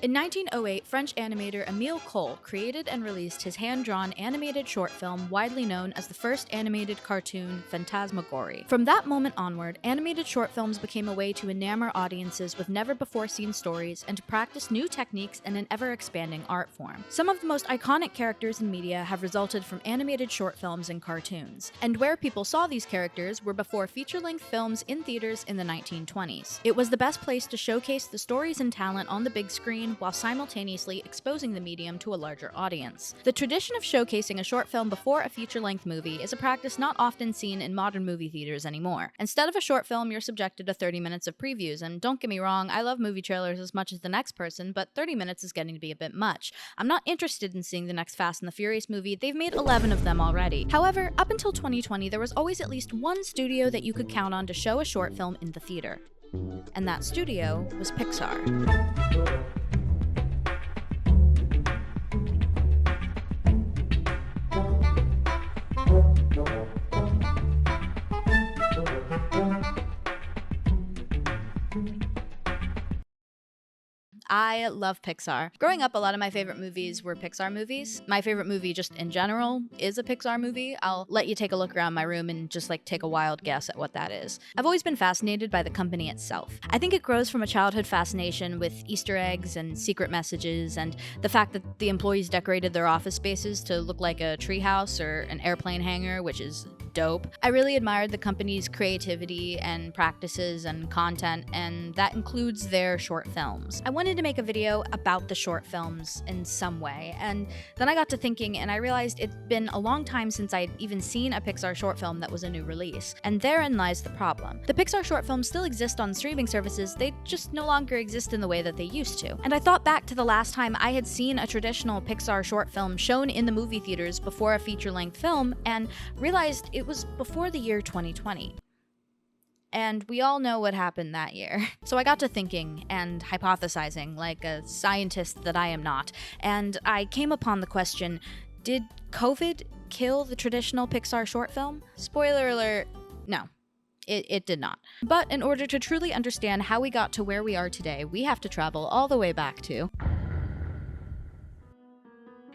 In 1908, French animator Émile Cohl created and released his hand-drawn animated short film widely known as the first animated cartoon, Phantasmagorie. From that moment onward, animated short films became a way to enamor audiences with never-before-seen stories and to practice new techniques in an ever-expanding art form. Some of the most iconic characters in media have resulted from animated short films and cartoons, and where people saw these characters were before feature-length films in theaters in the 1920s. It was the best place to showcase the stories and talent on the big screen while simultaneously exposing the medium to a larger audience. The tradition of showcasing a short film before a feature-length movie is a practice not often seen in modern movie theaters anymore. Instead of a short film, you're subjected to 30 minutes of previews, and don't get me wrong, I love movie trailers as much as the next person, but 30 minutes is getting to be a bit much. I'm not interested in seeing the next Fast and the Furious movie, they've made 11 of them already. However, up until 2020, there was always at least one studio that you could count on to show a short film in the theater. And that studio was Pixar. I love Pixar. Growing up, a lot of my favorite movies were Pixar movies. My favorite movie just in general is a Pixar movie. I'll let you take a look around my room and just take a wild guess at what that is. I've always been fascinated by the company itself. I think it grows from a childhood fascination with Easter eggs and secret messages and the fact that the employees decorated their office spaces to look like a treehouse or an airplane hangar, which is dope. I really admired the company's creativity and practices and content, and that includes their short films. I wanted to make a video about the short films in some way, and then I got to thinking and I realized it'd been a long time since I'd even seen a Pixar short film that was a new release, and therein lies the problem. The Pixar short films still exist on streaming services, they just no longer exist in the way that they used to. And I thought back to the last time I had seen a traditional Pixar short film shown in the movie theaters before a feature-length film, and realized it was before the year 2020. And we all know what happened that year. So I got to thinking and hypothesizing like a scientist that I am not, and I came upon the question, did COVID kill the traditional Pixar short film? Spoiler alert, no. It did not. But in order to truly understand how we got to where we are today, we have to travel all the way back to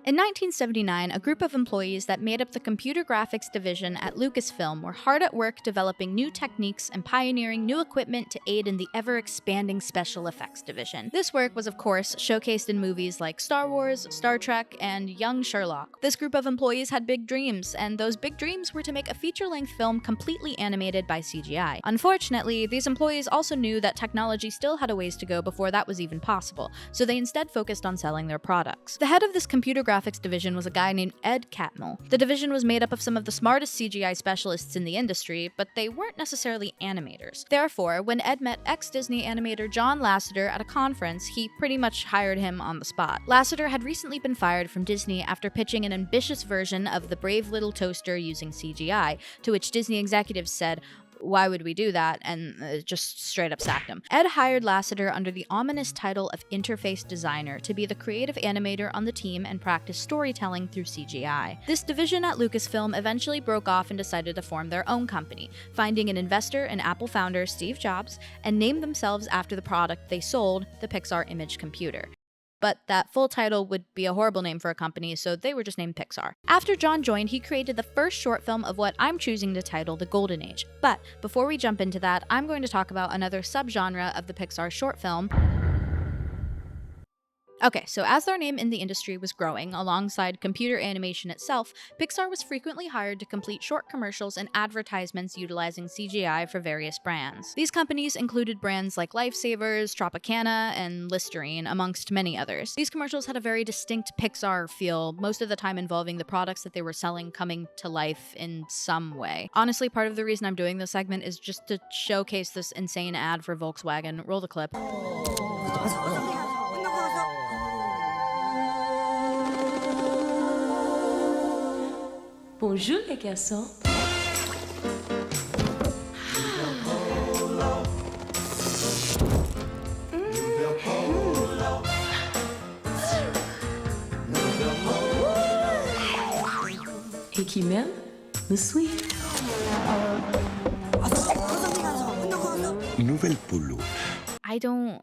In 1979, a group of employees that made up the computer graphics division at Lucasfilm were hard at work developing new techniques and pioneering new equipment to aid in the ever-expanding special effects division. This work was, of course, showcased in movies like Star Wars, Star Trek, and Young Sherlock. This group of employees had big dreams, and those big dreams were to make a feature-length film completely animated by CGI. Unfortunately, these employees also knew that technology still had a ways to go before that was even possible, so they instead focused on selling their products. The head of this computer graphics division was a guy named Ed Catmull. The division was made up of some of the smartest CGI specialists in the industry, but they weren't necessarily animators. Therefore, when Ed met ex-Disney animator John Lasseter at a conference, he pretty much hired him on the spot. Lasseter had recently been fired from Disney after pitching an ambitious version of the Brave Little Toaster using CGI, to which Disney executives said, "Why would we do that?" and just straight up sacked him. Ed hired Lasseter under the ominous title of interface designer to be the creative animator on the team and practice storytelling through CGI. This division at Lucasfilm eventually broke off and decided to form their own company, finding an investor in Apple founder Steve Jobs, and named themselves after the product they sold, the Pixar Image Computer. But that full title would be a horrible name for a company, so they were just named Pixar. After John joined, he created the first short film of what I'm choosing to title The Golden Age. But before we jump into that, I'm going to talk about another subgenre of the Pixar short film. Okay, so as their name in the industry was growing, alongside computer animation itself, Pixar was frequently hired to complete short commercials and advertisements utilizing CGI for various brands. These companies included brands like Lifesavers, Tropicana, and Listerine, amongst many others. These commercials had a very distinct Pixar feel, most of the time involving the products that they were selling coming to life in some way. Honestly, part of the reason I'm doing this segment is just to showcase this insane ad for Volkswagen. Roll the clip. Bonjour les garçons. Et qui m'aime me suit. Nouvelle polo. I don't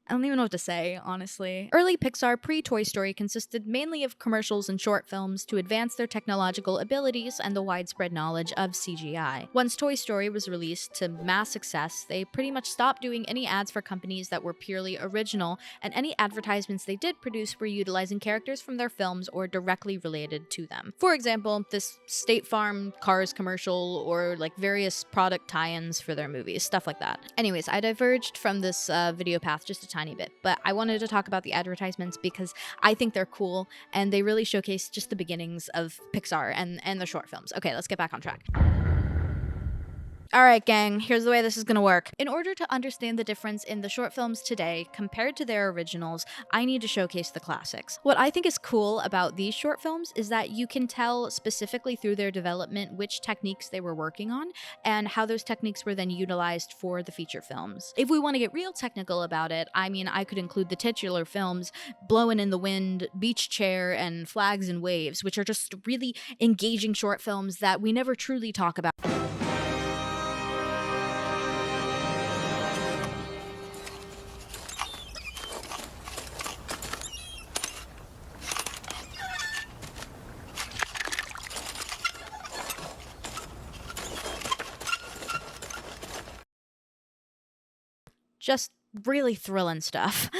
I don't even know what to say, honestly. Early Pixar pre-Toy Story consisted mainly of commercials and short films to advance their technological abilities and the widespread knowledge of CGI. Once Toy Story was released to mass success, they pretty much stopped doing any ads for companies that were purely original, and any advertisements they did produce were utilizing characters from their films or directly related to them. For example, this State Farm Cars commercial or like various product tie-ins for their movies, stuff like that. Anyways, I diverged from this video path just a tiny bit, but I wanted to talk about the advertisements because I think they're cool and they really showcase just the beginnings of Pixar and the short films. Okay, let's get back on track. Alright gang, here's the way this is gonna work. In order to understand the difference in the short films today compared to their originals, I need to showcase the classics. What I think is cool about these short films is that you can tell specifically through their development which techniques they were working on and how those techniques were then utilized for the feature films. If we want to get real technical about it, I mean, I could include the titular films, Blowin' in the Wind, Beach Chair, and Flags and Waves, which are just really engaging short films that we never truly talk about. Just really thrilling stuff.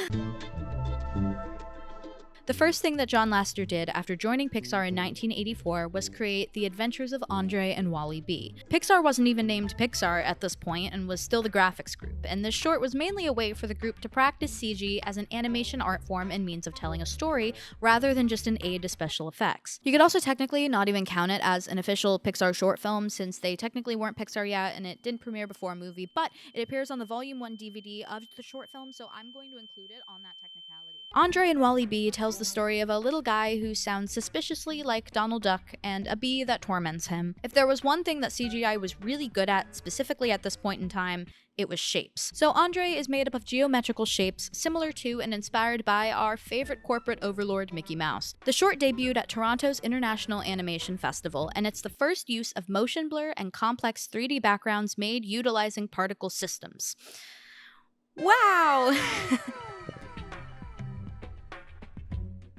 The first thing that John Lasseter did after joining Pixar in 1984 was create The Adventures of Andre and Wally B. Pixar wasn't even named Pixar at this point and was still the graphics group, and this short was mainly a way for the group to practice CG as an animation art form and means of telling a story, rather than just an aid to special effects. You could also technically not even count it as an official Pixar short film since they technically weren't Pixar yet and it didn't premiere before a movie, but it appears on the Volume 1 DVD of the short film, so I'm going to include it on that technicality. Andre and Wally B tells the story of a little guy who sounds suspiciously like Donald Duck and a bee that torments him. If there was one thing that CGI was really good at, specifically at this point in time, it was shapes. So Andre is made up of geometrical shapes similar to and inspired by our favorite corporate overlord Mickey Mouse. The short debuted at Toronto's International Animation Festival, and it's the first use of motion blur and complex 3D backgrounds made utilizing particle systems. Wow!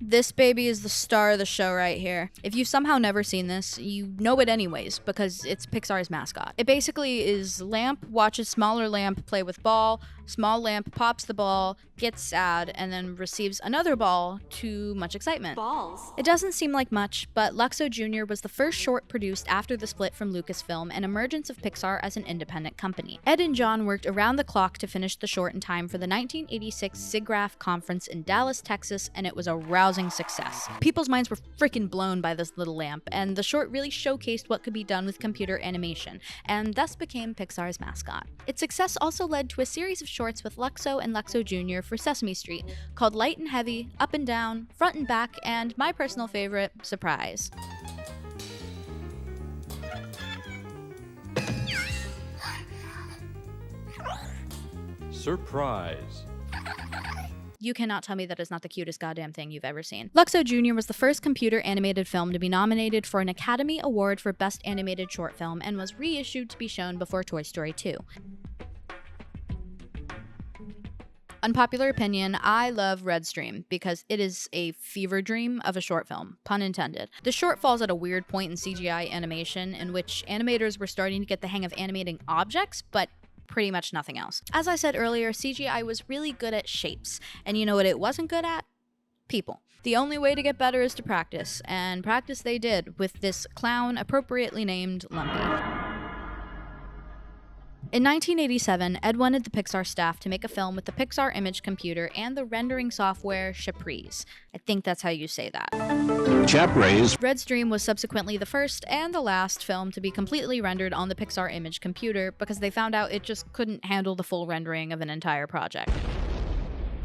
This baby is the star of the show right here. If you've somehow never seen this, you know it anyways, because it's Pixar's mascot. It basically is lamp watches smaller lamp play with ball, small lamp pops the ball, gets sad, and then receives another ball to much excitement. Balls. It doesn't seem like much, but Luxo Jr. was the first short produced after the split from Lucasfilm and emergence of Pixar as an independent company. Ed and John worked around the clock to finish the short in time for the 1986 SIGGRAPH conference in Dallas, Texas, and it was a rousing success. People's minds were freaking blown by this little lamp, and the short really showcased what could be done with computer animation, and thus became Pixar's mascot. Its success also led to a series of shorts with Luxo and Luxo Jr. for Sesame Street, called Light and Heavy, Up and Down, Front and Back, and my personal favorite, Surprise. Surprise. You cannot tell me that is not the cutest goddamn thing you've ever seen. Luxo Jr. was the first computer animated film to be nominated for an Academy Award for Best Animated Short Film and was reissued to be shown before Toy Story 2. Unpopular opinion, I love Red's Dream because it is a fever dream of a short film, pun intended. The short falls at a weird point in CGI animation in which animators were starting to get the hang of animating objects, but pretty much nothing else. As I said earlier, CGI was really good at shapes, and you know what it wasn't good at? People. The only way to get better is to practice, and practice they did with this clown appropriately named Lumpy. In 1987, Ed wanted the Pixar staff to make a film with the Pixar image computer and the rendering software Caprice. I think that's how you say that. Caprice. Red's Dream was subsequently the first and the last film to be completely rendered on the Pixar image computer because they found out it just couldn't handle the full rendering of an entire project.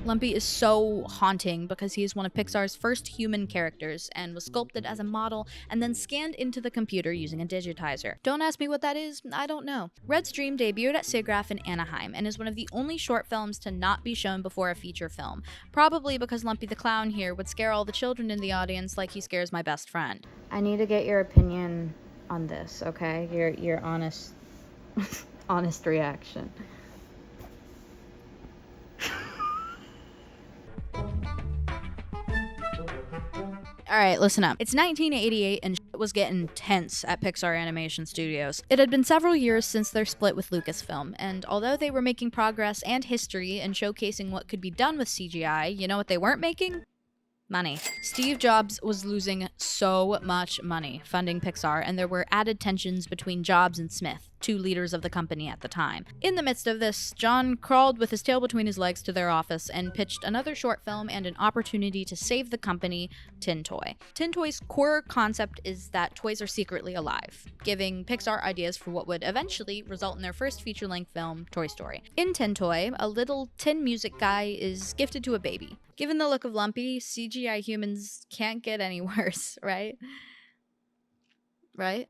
Lumpy is so haunting because he is one of Pixar's first human characters and was sculpted as a model and then scanned into the computer using a digitizer. Don't ask me what that is, I don't know. Red's Dream debuted at SIGGRAPH in Anaheim and is one of the only short films to not be shown before a feature film, probably because Lumpy the Clown here would scare all the children in the audience like he scares my best friend. I need to get your opinion on this, okay? Your honest honest reaction. Alright, listen up. It's 1988 and shit was getting tense at Pixar Animation Studios. It had been several years since their split with Lucasfilm, and although they were making progress and history and showcasing what could be done with CGI, you know what they weren't making? Money. Steve Jobs was losing so much money funding Pixar, and there were added tensions between Jobs and Smith, two leaders of the company at the time. In the midst of this, John crawled with his tail between his legs to their office and pitched another short film and an opportunity to save the company, Tin Toy. Tin Toy's core concept is that toys are secretly alive, giving Pixar ideas for what would eventually result in their first feature-length film, Toy Story. In Tin Toy, a little tin music guy is gifted to a baby. Given the look of Lumpy, CGI humans can't get any worse, right? Right?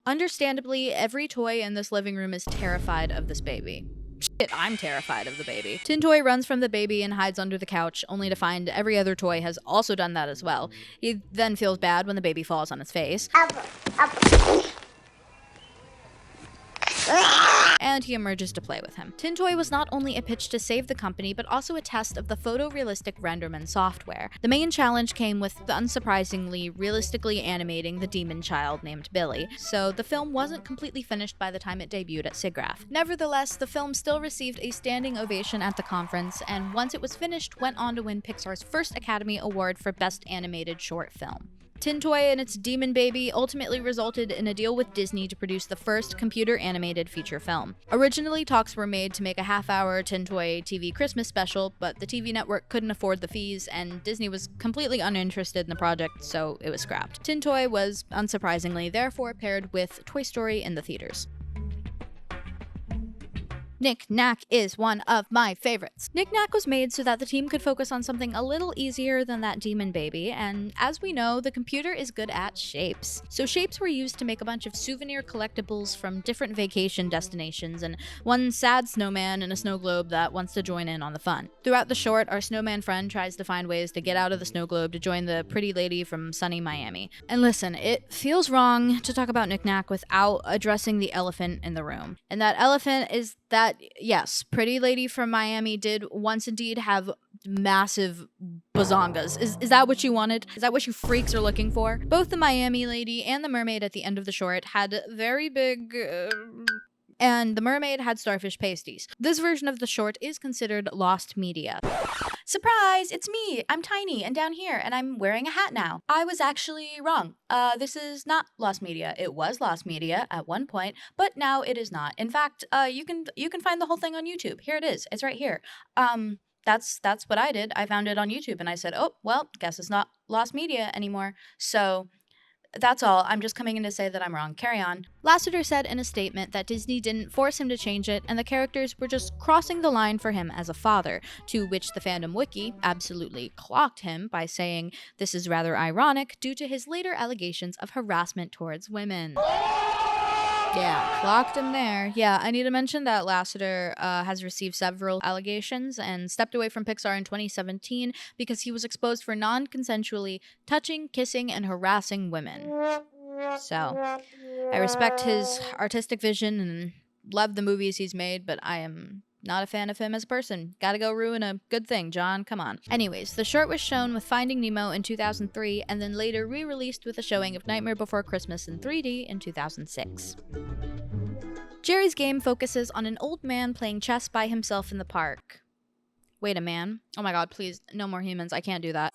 Understandably, every toy in this living room is terrified of this baby. Shit, I'm terrified of the baby. Tin Toy runs from the baby and hides under the couch, only to find every other toy has also done that as well. He then feels bad when the baby falls on his face. And he emerges to play with him. Tin Toy was not only a pitch to save the company, but also a test of the photorealistic renderman software. The main challenge came with, unsurprisingly, realistically animating the demon child named Billy, so the film wasn't completely finished by the time it debuted at SIGGRAPH. Nevertheless, the film still received a standing ovation at the conference, and once it was finished, went on to win Pixar's first Academy Award for Best Animated Short Film. Tin Toy and its demon baby ultimately resulted in a deal with Disney to produce the first computer-animated feature film. Originally, talks were made to make a half-hour Tin Toy TV Christmas special, but the TV network couldn't afford the fees, and Disney was completely uninterested in the project, so it was scrapped. Tin Toy was, unsurprisingly, therefore paired with Toy Story in the theaters. Knick Knack is one of my favorites. Knick Knack was made so that the team could focus on something a little easier than that demon baby, and as we know, the computer is good at shapes. So shapes were used to make a bunch of souvenir collectibles from different vacation destinations, and one sad snowman in a snow globe that wants to join in on the fun. Throughout the short, our snowman friend tries to find ways to get out of the snow globe to join the pretty lady from sunny Miami. And listen, it feels wrong to talk about Knick Knack without addressing the elephant in the room. And that elephant is that, yes, pretty lady from Miami did once indeed have massive bazongas. Is that what you wanted? Is that what you freaks are looking for? Both the Miami lady and the mermaid at the end of the short had very big... and the mermaid had starfish pasties. This version of the short is considered lost media. Surprise! It's me! I'm tiny and down here, and I'm wearing a hat now. I was actually wrong. This is not lost media. It was lost media at one point, but now it is not. In fact, you can find the whole thing on YouTube. Here it is. It's right here. That's what I did. I found it on YouTube, and I said, oh, well, guess it's not lost media anymore. So... that's all. I'm just coming in to say that I'm wrong. Carry on. Lasseter said in a statement that Disney didn't force him to change it, and the characters were just crossing the line for him as a father, to which the fandom wiki absolutely clocked him by saying this is rather ironic due to his later allegations of harassment towards women. Yeah, clocked him there. Yeah, I need to mention that Lasseter has received several allegations and stepped away from Pixar in 2017 because he was exposed for non-consensually touching, kissing, and harassing women. So, I respect his artistic vision and love the movies he's made, but I am not a fan of him as a person. Gotta go ruin a good thing, John. Come on. Anyways, the short was shown with Finding Nemo in 2003 and then later re-released with a showing of Nightmare Before Christmas in 3D in 2006. Jerry's game focuses on an old man playing chess by himself in the park. Wait, a man? Oh my god, please, no more humans. I can't do that.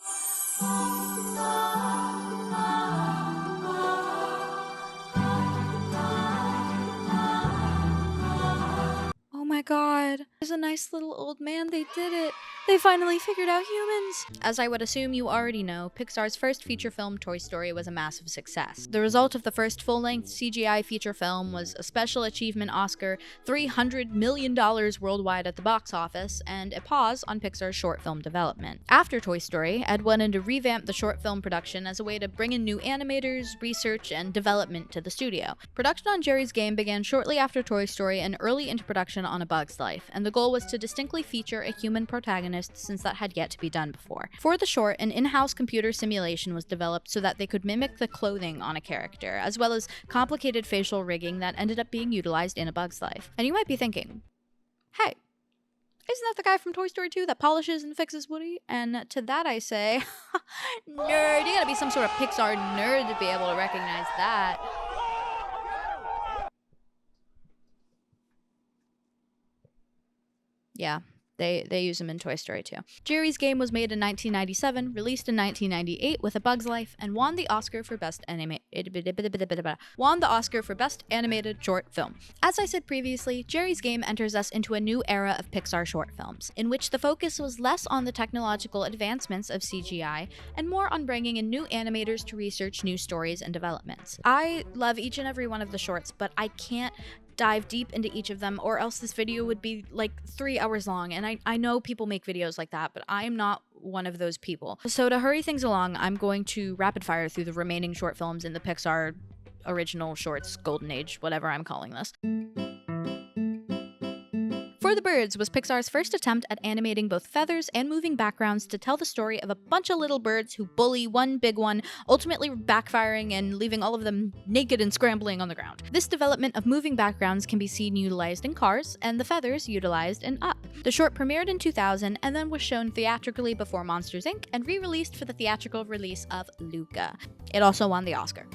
Oh my god. There's a nice little old man, they did it. They finally figured out humans! As I would assume you already know, Pixar's first feature film, Toy Story, was a massive success. The result of the first full-length CGI feature film was a Special Achievement Oscar, $300 million worldwide at the box office, and a pause on Pixar's short film development. After Toy Story, Ed wanted to revamp the short film production as a way to bring in new animators, research, and development to the studio. Production on Jerry's Game began shortly after Toy Story and early into production on A Bug's Life, and the goal was to distinctly feature a human protagonist since that had yet to be done before. For the short, an in-house computer simulation was developed so that they could mimic the clothing on a character, as well as complicated facial rigging that ended up being utilized in A Bug's Life. And you might be thinking, hey, isn't that the guy from Toy Story 2 that polishes and fixes Woody? And to that I say, nerd, you gotta be some sort of Pixar nerd to be able to recognize that. Yeah. They use him in Toy Story 2. Jerry's Game was made in 1997, released in 1998 with A Bug's Life, and won the Oscar for Best Animated Short Film. As I said previously, Jerry's Game enters us into a new era of Pixar short films, in which the focus was less on the technological advancements of CGI and more on bringing in new animators to research new stories and developments. I love each and every one of the shorts, but I can't dive deep into each of them, or else this video would be like 3 hours long, and I know people make videos like that, but I am not one of those people. So to hurry things along, I'm going to rapid fire through the remaining short films in the Pixar original shorts golden age, whatever I'm calling this. For the Birds was Pixar's first attempt at animating both feathers and moving backgrounds to tell the story of a bunch of little birds who bully one big one, ultimately backfiring and leaving all of them naked and scrambling on the ground. This development of moving backgrounds can be seen utilized in Cars, and the feathers utilized in Up. The short premiered in 2000 and then was shown theatrically before Monsters, Inc. and re-released for the theatrical release of Luca. It also won the Oscar.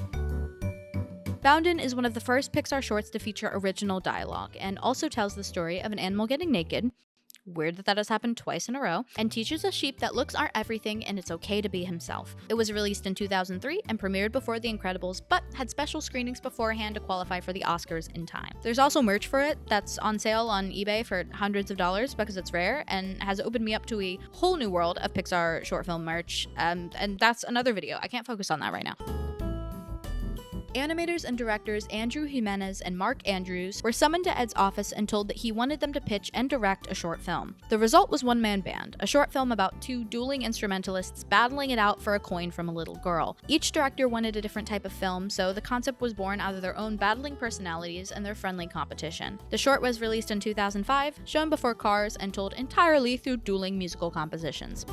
Boundin' is one of the first Pixar shorts to feature original dialogue, and also tells the story of an animal getting naked, weird that has happened twice in a row, and teaches a sheep that looks aren't everything and it's okay to be himself. It was released in 2003 and premiered before The Incredibles, but had special screenings beforehand to qualify for the Oscars in time. There's also merch for it that's on sale on eBay for hundreds of dollars because it's rare, and has opened me up to a whole new world of Pixar short film merch, and that's another video. I can't focus on that right now. Animators and directors Andrew Jimenez and Mark Andrews were summoned to Ed's office and told that he wanted them to pitch and direct a short film. The result was One Man Band, a short film about two dueling instrumentalists battling it out for a coin from a little girl. Each director wanted a different type of film, so the concept was born out of their own battling personalities and their friendly competition. The short was released in 2005, shown before Cars, and told entirely through dueling musical compositions.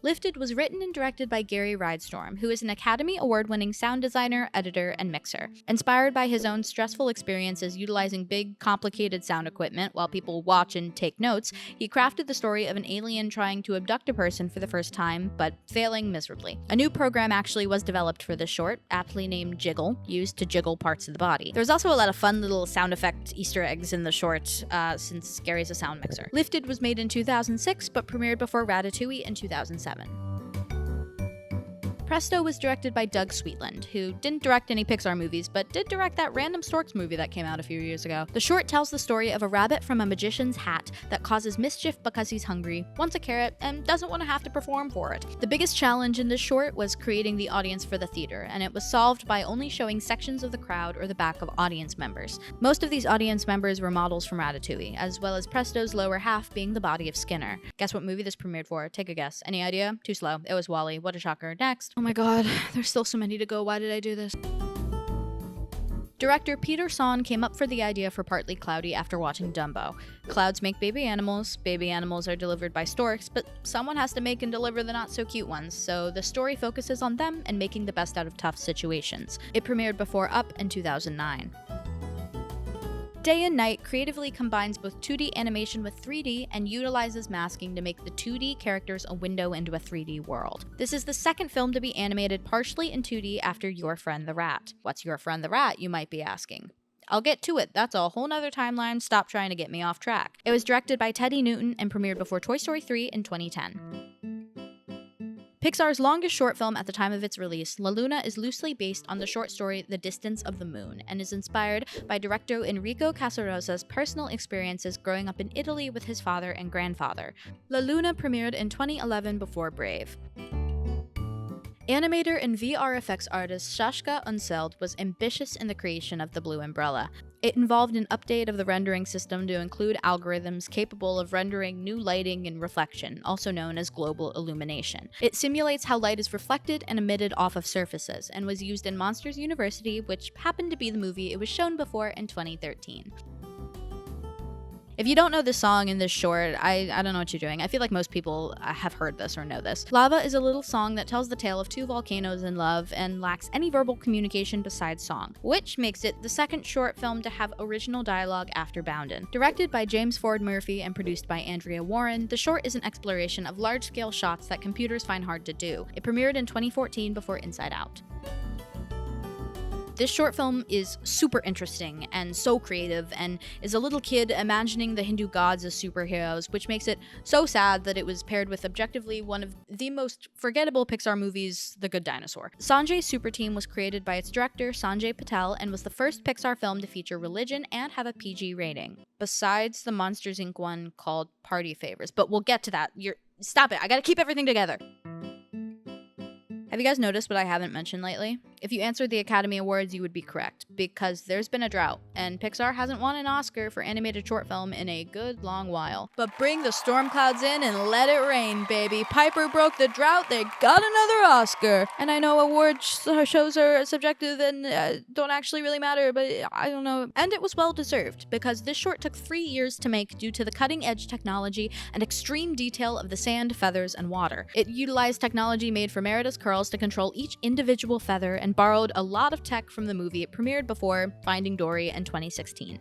Lifted was written and directed by Gary Rydstrom, who is an Academy Award-winning sound designer, editor, and mixer. Inspired by his own stressful experiences utilizing big, complicated sound equipment while people watch and take notes, he crafted the story of an alien trying to abduct a person for the first time, but failing miserably. A new program actually was developed for this short, aptly named Jiggle, used to jiggle parts of the body. There's also a lot of fun little sound effect Easter eggs in the short, since Gary's a sound mixer. Lifted was made in 2006, but premiered before Ratatouille in 2007. Presto was directed by Doug Sweetland, who didn't direct any Pixar movies, but did direct that random Storks movie that came out a few years ago. The short tells the story of a rabbit from a magician's hat that causes mischief because he's hungry, wants a carrot, and doesn't want to have to perform for it. The biggest challenge in this short was creating the audience for the theater, and it was solved by only showing sections of the crowd or the back of audience members. Most of these audience members were models from Ratatouille, as well as Presto's lower half being the body of Skinner. Guess what movie this premiered for? Take a guess. Any idea? Too slow. It was WALL-E. What a shocker. Next. Oh my god, there's still so many to go. Why did I do this? Director Peter Sohn came up for the idea for Partly Cloudy after watching Dumbo. Clouds make baby animals are delivered by storks, but someone has to make and deliver the not-so-cute ones, so the story focuses on them and making the best out of tough situations. It premiered before Up in 2009. Day and Night creatively combines both 2D animation with 3D and utilizes masking to make the 2D characters a window into a 3D world. This is the second film to be animated partially in 2D after Your Friend the Rat. What's Your Friend the Rat, you might be asking? I'll get to it, that's a whole nother timeline, stop trying to get me off track. It was directed by Teddy Newton and premiered before Toy Story 3 in 2010. Pixar's longest short film at the time of its release, La Luna is loosely based on the short story The Distance of the Moon and is inspired by director Enrico Casarosa's personal experiences growing up in Italy with his father and grandfather. La Luna premiered in 2011 before Brave. Animator and VR effects artist Sascha Unseld was ambitious in the creation of the Blue Umbrella. It involved an update of the rendering system to include algorithms capable of rendering new lighting and reflection, also known as global illumination. It simulates how light is reflected and emitted off of surfaces, and was used in Monsters University, which happened to be the movie it was shown before in 2013. If you don't know this song in this short, I don't know what you're doing. I feel like most people have heard this or know this. Lava is a little song that tells the tale of two volcanoes in love and lacks any verbal communication besides song, which makes it the second short film to have original dialogue after Bounden. Directed by James Ford Murphy and produced by Andrea Warren, the short is an exploration of large-scale shots that computers find hard to do. It premiered in 2014 before Inside Out. This short film is super interesting and so creative, and is a little kid imagining the Hindu gods as superheroes, which makes it so sad that it was paired with objectively one of the most forgettable Pixar movies, The Good Dinosaur. Sanjay's Super Team was created by its director, Sanjay Patel, and was the first Pixar film to feature religion and have a PG rating, besides the Monsters, Inc. one called Party Favors. But we'll get to that. Stop it, I gotta keep everything together. Have you guys noticed what I haven't mentioned lately? If you answered the Academy Awards, you would be correct, because there's been a drought, and Pixar hasn't won an Oscar for animated short film in a good long while. But bring the storm clouds in and let it rain, baby. Piper broke the drought, they got another Oscar. And I know award shows are subjective and don't actually really matter, but I don't know. And it was well deserved, because this short took 3 years to make due to the cutting-edge technology and extreme detail of the sand, feathers, and water. It utilized technology made from Merida's curls to control each individual feather and borrowed a lot of tech from the movie it premiered before, Finding Dory, in 2016.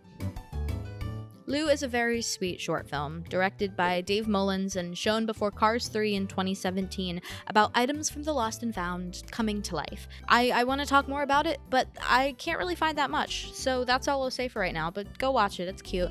Lou is a very sweet short film, directed by Dave Mullins and shown before Cars 3 in 2017, about items from the lost and found coming to life. I want to talk more about it, but I can't really find that much, so that's all I'll say for right now, but go watch it, it's cute.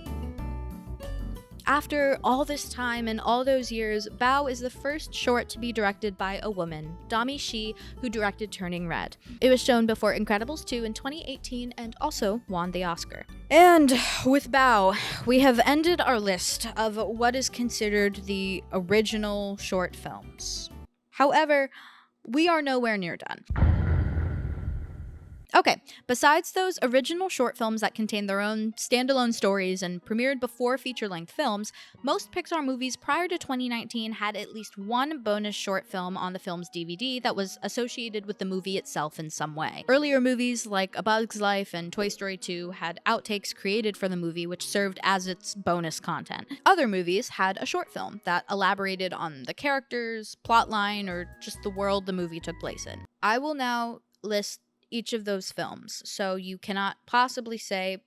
After all this time and all those years, Bao is the first short to be directed by a woman, Dami Shi, who directed Turning Red. It was shown before Incredibles 2 in 2018 and also won the Oscar. And with Bao, we have ended our list of what is considered the original short films. However, we are nowhere near done. Okay, besides those original short films that contain their own standalone stories and premiered before feature-length films, most Pixar movies prior to 2019 had at least one bonus short film on the film's DVD that was associated with the movie itself in some way. Earlier movies like A Bug's Life and Toy Story 2 had outtakes created for the movie which served as its bonus content. Other movies had a short film that elaborated on the characters, plotline, or just the world the movie took place in. I will now list each of those films, so you cannot possibly say,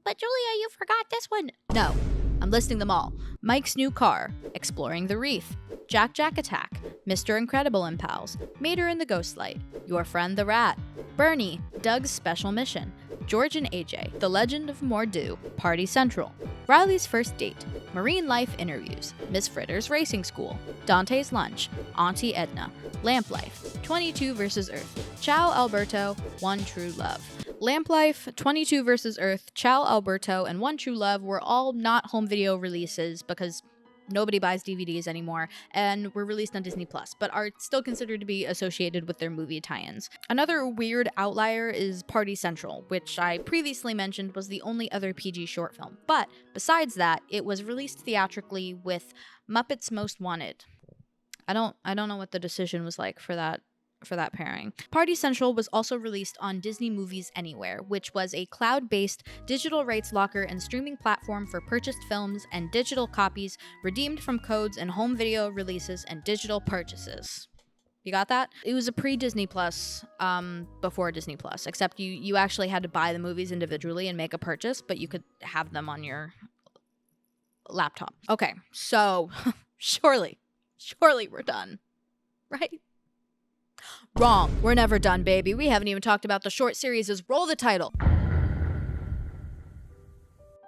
"But Julia, you forgot this one." No, I'm listing them all. Mike's New Car, Exploring the Reef, Jack Jack Attack, Mr. Incredible and Pals, Mater and the Ghostlight, Your Friend the Rat, Bernie, Doug's Special Mission, George and AJ, The Legend of Mordu, Party Central, Riley's First Date, Marine Life Interviews, Miss Fritter's Racing School, Dante's Lunch, Auntie Edna, Lamp Life, 22 vs. Earth, Ciao Alberto, One True Love. Lamp Life, 22 vs. Earth, Ciao Alberto, and One True Love were all not home video releases because nobody buys DVDs anymore, and were released on Disney+, but are still considered to be associated with their movie tie-ins. Another weird outlier is Party Central, which I previously mentioned was the only other PG short film. But besides that, it was released theatrically with Muppets Most Wanted. I don't know what the decision was like for that pairing. Party Central was also released on Disney Movies Anywhere, which was a cloud-based digital rights locker and streaming platform for purchased films and digital copies redeemed from codes and home video releases and digital purchases. You got that? It was a pre-Disney Plus, before Disney Plus, except you actually had to buy the movies individually and make a purchase, but you could have them on your laptop. Okay, so surely we're done, right? Wrong. We're never done, baby. We haven't even talked about the short series' Roll the Title.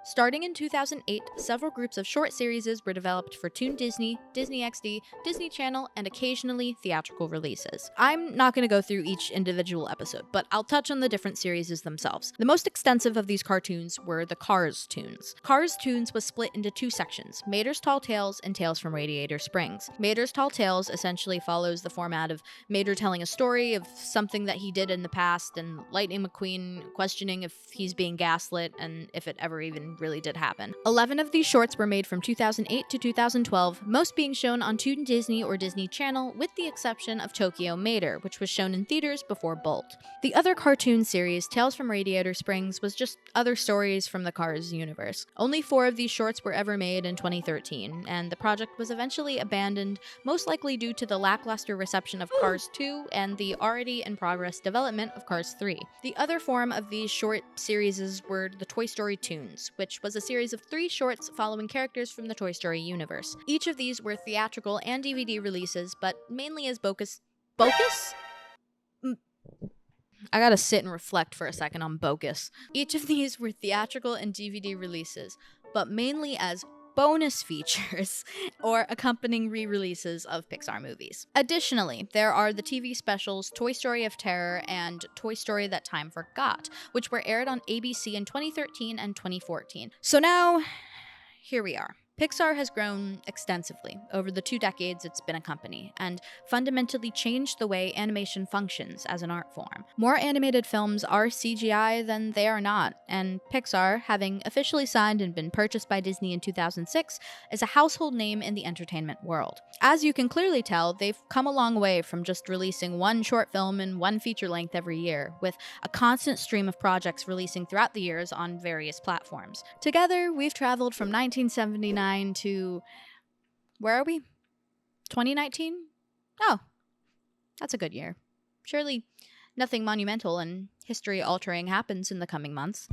Starting in 2008, several groups of short series were developed for Toon Disney, Disney XD, Disney Channel, and occasionally theatrical releases. I'm not going to go through each individual episode, but I'll touch on the different series themselves. The most extensive of these cartoons were the Cars Toons. Cars Toons was split into two sections, Mater's Tall Tales and Tales from Radiator Springs. Mater's Tall Tales essentially follows the format of Mater telling a story of something that he did in the past and Lightning McQueen questioning if he's being gaslit and if it ever even really did happen. 11 of these shorts were made from 2008 to 2012, most being shown on Toon Disney or Disney Channel, with the exception of Tokyo Mater, which was shown in theaters before Bolt. The other cartoon series, Tales from Radiator Springs, was just other stories from the Cars universe. Only 4 of these shorts were ever made in 2013, and the project was eventually abandoned, most likely due to the lackluster reception of Cars 2 and the already in progress development of Cars 3. The other form of these short series were the Toy Story Toons, which was a series of 3 shorts following characters from the Toy Story universe. Each of these were theatrical and DVD releases, but mainly as Bocus? I gotta sit and reflect for a second on Bocus. Each of these were theatrical and DVD releases, but mainly as bonus features or accompanying re-releases of Pixar movies. Additionally, there are the TV specials Toy Story of Terror and Toy Story That Time Forgot, which were aired on ABC in 2013 and 2014. So now, here we are. Pixar has grown extensively over the 2 decades it's been a company, and fundamentally changed the way animation functions as an art form. More animated films are CGI than they are not, and Pixar, having officially signed and been purchased by Disney in 2006, is a household name in the entertainment world. As you can clearly tell, they've come a long way from just releasing 1 short film and 1 feature length every year, with a constant stream of projects releasing throughout the years on various platforms. Together, we've traveled from 1979 to, where are we? 2019? Oh, that's a good year. Surely nothing monumental and history-altering happens in the coming months.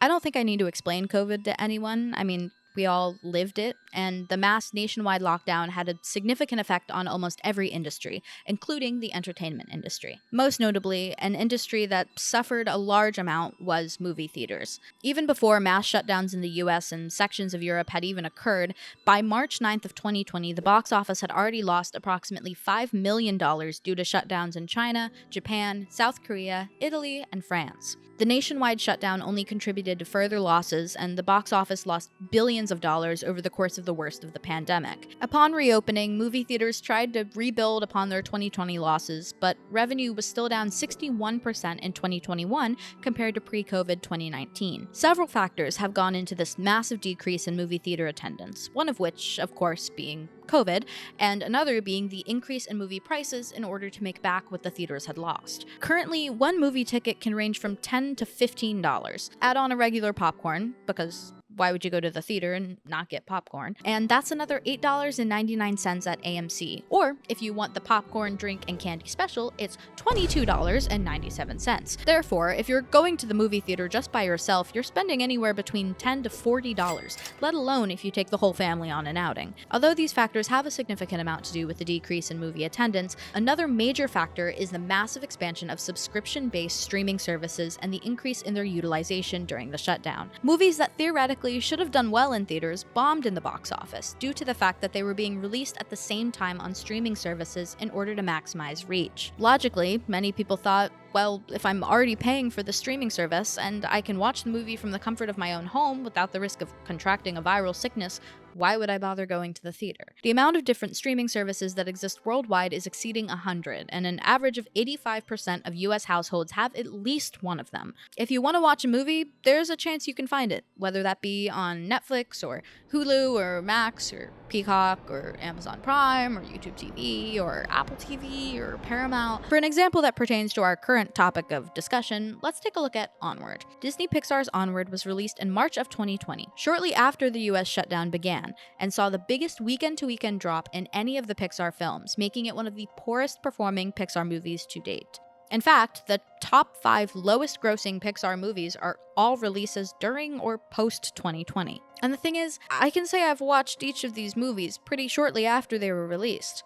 I don't think I need to explain COVID to anyone. I mean, we all lived it, and the mass nationwide lockdown had a significant effect on almost every industry, including the entertainment industry. Most notably, an industry that suffered a large amount was movie theaters. Even before mass shutdowns in the US and sections of Europe had even occurred, by March 9th of 2020, the box office had already lost approximately $5 million due to shutdowns in China, Japan, South Korea, Italy, and France. The nationwide shutdown only contributed to further losses, and the box office lost billions of dollars over the course of the worst of the pandemic. Upon reopening, movie theaters tried to rebuild upon their 2020 losses, but revenue was still down 61% in 2021 compared to pre-COVID 2019. Several factors have gone into this massive decrease in movie theater attendance, one of which, of course, being COVID, and another being the increase in movie prices in order to make back what the theaters had lost. Currently, 1 movie ticket can range from $10 to $15. Add on a regular popcorn, because why would you go to the theater and not get popcorn? And that's another $8.99 at AMC. Or, if you want the popcorn, drink, and candy special, it's $22.97. Therefore, if you're going to the movie theater just by yourself, you're spending anywhere between $10 to $40, let alone if you take the whole family on an outing. Although these factors have a significant amount to do with the decrease in movie attendance, another major factor is the massive expansion of subscription-based streaming services and the increase in their utilization during the shutdown. Movies that theoretically should have done well in theaters bombed in the box office due to the fact that they were being released at the same time on streaming services in order to maximize reach. Logically, many people thought, well, if I'm already paying for the streaming service and I can watch the movie from the comfort of my own home without the risk of contracting a viral sickness, why would I bother going to the theater? The amount of different streaming services that exist worldwide is exceeding 100, and an average of 85% of US households have at least one of them. If you want to watch a movie, there's a chance you can find it, whether that be on Netflix or Hulu or Max or Peacock or Amazon Prime or YouTube TV or Apple TV or Paramount. For an example that pertains to our current topic of discussion, let's take a look at Onward. Disney Pixar's Onward was released in March of 2020, shortly after the US shutdown began, and saw the biggest weekend-to-weekend drop in any of the Pixar films, making it one of the poorest performing Pixar movies to date. In fact, the top 5 lowest grossing Pixar movies are all releases during or post-2020. And the thing is, I can say I've watched each of these movies pretty shortly after they were released,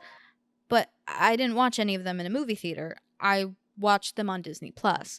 but I didn't watch any of them in a movie theater. I watch them on Disney+.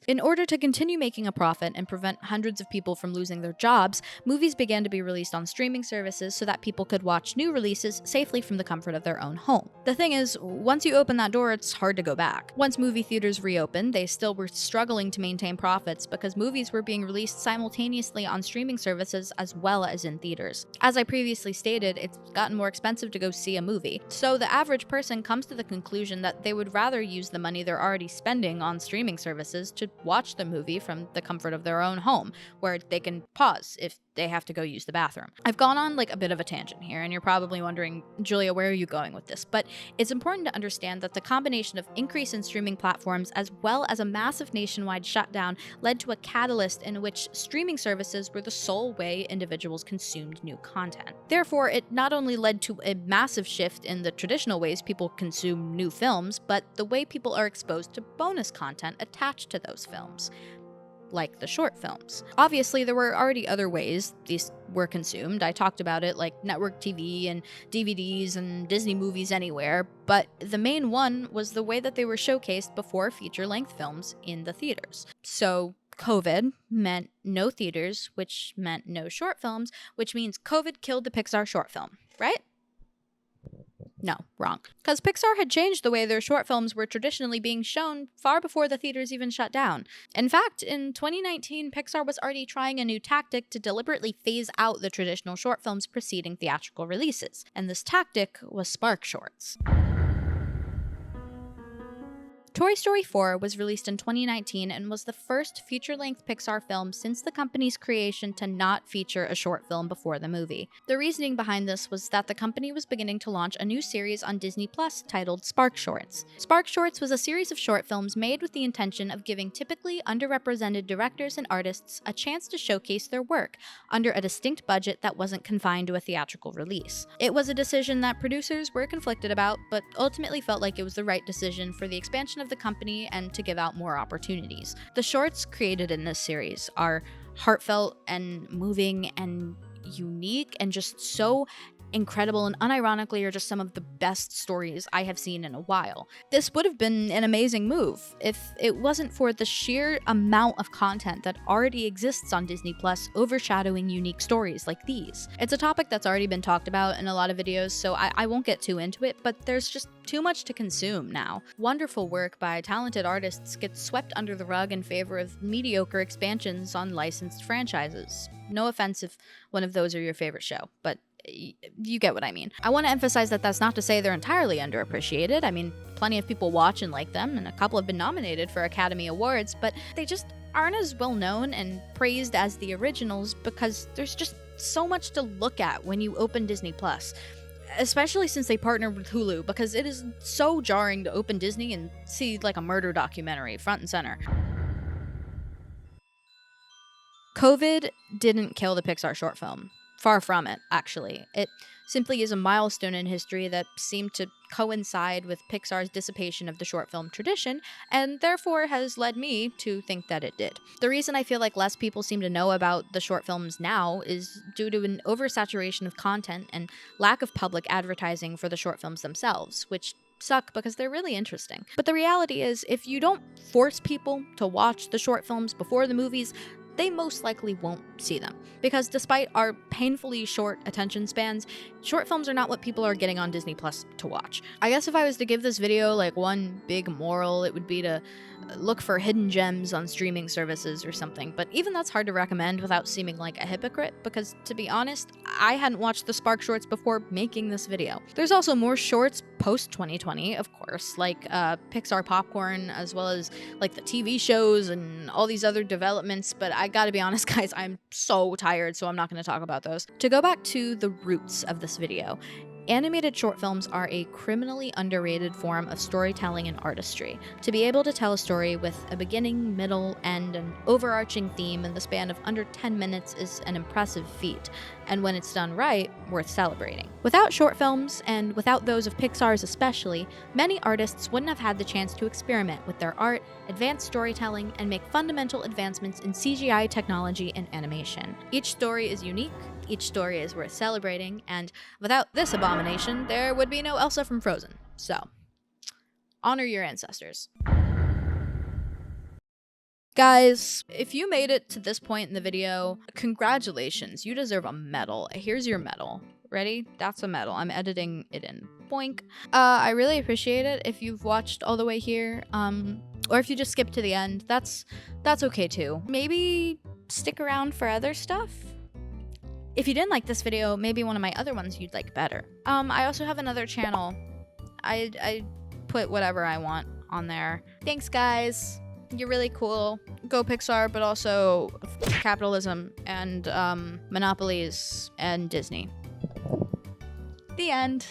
In order to continue making a profit and prevent hundreds of people from losing their jobs, movies began to be released on streaming services so that people could watch new releases safely from the comfort of their own home. The thing is, once you open that door, it's hard to go back. Once movie theaters reopened, they still were struggling to maintain profits because movies were being released simultaneously on streaming services as well as in theaters. As I previously stated, it's gotten more expensive to go see a movie, so the average person comes to the conclusion that they would rather use the money they're already spending on streaming services to watch the movie from the comfort of their own home, where they can pause if they have to go use the bathroom. I've gone on like a bit of a tangent here, and you're probably wondering, Julia, where are you going with this? But it's important to understand that the combination of increase in streaming platforms as well as a massive nationwide shutdown led to a catalyst in which streaming services were the sole way individuals consumed new content. Therefore, it not only led to a massive shift in the traditional ways people consume new films, but the way people are exposed to bonus content attached to those films, like the short films. Obviously, there were already other ways these were consumed. I talked about it, like network TV and DVDs and Disney Movies Anywhere, but the main one was the way that they were showcased before feature-length films in the theaters. So COVID meant no theaters, which meant no short films, which means COVID killed the Pixar short film, right? No, wrong. Because Pixar had changed the way their short films were traditionally being shown far before the theaters even shut down. In fact, in 2019, Pixar was already trying a new tactic to deliberately phase out the traditional short films preceding theatrical releases, and this tactic was Spark Shorts. Toy Story 4 was released in 2019 and was the first feature-length Pixar film since the company's creation to not feature a short film before the movie. The reasoning behind this was that the company was beginning to launch a new series on Disney Plus titled Spark Shorts. Spark Shorts was a series of short films made with the intention of giving typically underrepresented directors and artists a chance to showcase their work under a distinct budget that wasn't confined to a theatrical release. It was a decision that producers were conflicted about, but ultimately felt like it was the right decision for the expansion of the company and to give out more opportunities. The shorts created in this series are heartfelt and moving and unique and just so incredible, and unironically are just some of the best stories I have seen in a while. This would have been an amazing move if it wasn't for the sheer amount of content that already exists on Disney Plus overshadowing unique stories like these. It's a topic that's already been talked about in a lot of videos, so I won't get too into it, but there's just too much to consume now. Wonderful work by talented artists gets swept under the rug in favor of mediocre expansions on licensed franchises. No offense if one of those are your favorite show, but you get what I mean. I want to emphasize that that's not to say they're entirely underappreciated. I mean, plenty of people watch and like them, and a couple have been nominated for Academy Awards, but they just aren't as well known and praised as the originals because there's just so much to look at when you open Disney Plus. Especially since they partnered with Hulu, because it is so jarring to open Disney and see like a murder documentary front and center. COVID didn't kill the Pixar short film. Far from it, actually. It simply is a milestone in history that seemed to coincide with Pixar's dissipation of the short film tradition, and therefore has led me to think that it did. The reason I feel like less people seem to know about the short films now is due to an oversaturation of content and lack of public advertising for the short films themselves, which suck because they're really interesting. But the reality is, if you don't force people to watch the short films before the movies, they most likely won't see them. Because despite our painfully short attention spans, short films are not what people are getting on Disney Plus to watch. I guess if I was to give this video like one big moral, it would be to look for hidden gems on streaming services or something, but even that's hard to recommend without seeming like a hypocrite, because to be honest, I hadn't watched the Spark Shorts before making this video. There's also more shorts post-2020, of course, like Pixar Popcorn, as well as like the TV shows and all these other developments, but I gotta be honest guys, I'm so tired, so I'm not gonna talk about those. To go back to the roots of this video, animated short films are a criminally underrated form of storytelling and artistry. To be able to tell a story with a beginning, middle, end, and overarching theme in the span of under 10 minutes is an impressive feat, and when it's done right, worth celebrating. Without short films, and without those of Pixar's especially, many artists wouldn't have had the chance to experiment with their art, advance storytelling, and make fundamental advancements in CGI technology and animation. Each story is unique, each story is worth celebrating, and without this abomination, there would be no Elsa from Frozen. So, honor your ancestors. Guys, if you made it to this point in the video, congratulations. You deserve a medal. Here's your medal. Ready? That's a medal. I'm editing it in. Boink. I really appreciate it if you've watched all the way here. Or if you just skipped to the end, that's okay too. Maybe stick around for other stuff. If you didn't like this video, maybe one of my other ones you'd like better. I also have another channel. I put whatever I want on there. Thanks, guys. You're really cool. Go Pixar, but also capitalism and monopolies and Disney. The end.